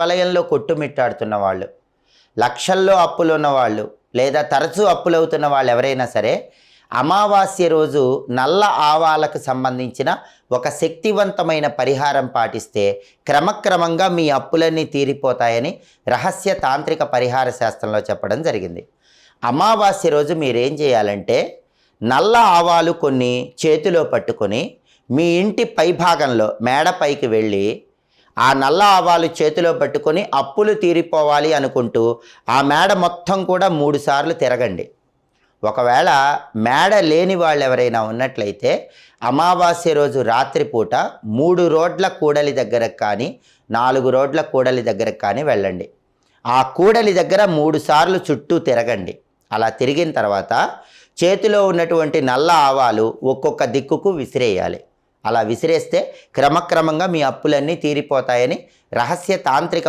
వలయంలో కొట్టుమిట్టాడుతున్న వాళ్ళు, లక్షల్లో అప్పులున్న వాళ్ళు, లేదా తరచూ అప్పులవుతున్న వాళ్ళు ఎవరైనా సరే అమావాస్య రోజు నల్ల ఆవాలకు సంబంధించిన ఒక శక్తివంతమైన పరిహారం పాటిస్తే క్రమక్రమంగా మీ అప్పులన్నీ తీరిపోతాయని రహస్య తాంత్రిక పరిహార శాస్త్రంలో చెప్పడం జరిగింది. అమావాస్య రోజు మీరేం చేయాలంటే నల్ల ఆవాలు కొన్ని చేతిలో పట్టుకొని మీ ఇంటి పైభాగంలో మేడపైకి వెళ్ళి ఆ నల్ల ఆవాలు చేతిలో పట్టుకొని అప్పులు తీరిపోవాలి అనుకుంటూ ఆ మేడ మొత్తం కూడా 3 సార్లు తిరగండి. ఒకవేళ మేడ లేని వాళ్ళు ఎవరైనా ఉన్నట్లయితే అమావాస్య రోజు రాత్రిపూట 3 రోడ్ల కూడలి దగ్గరకు కానీ 4 రోడ్ల కూడలి దగ్గరకు కానీ వెళ్ళండి. ఆ కూడలి దగ్గర 3 సార్లు చుట్టూ తిరగండి. అలా తిరిగిన తర్వాత చేతిలో ఉన్నటువంటి నల్ల ఆవాలు ఒక్కొక్క దిక్కుకు విసిరేయాలి. అలా విసిరేస్తే క్రమక్రమంగా మీ అప్పులన్నీ తీరిపోతాయని రహస్య తాంత్రిక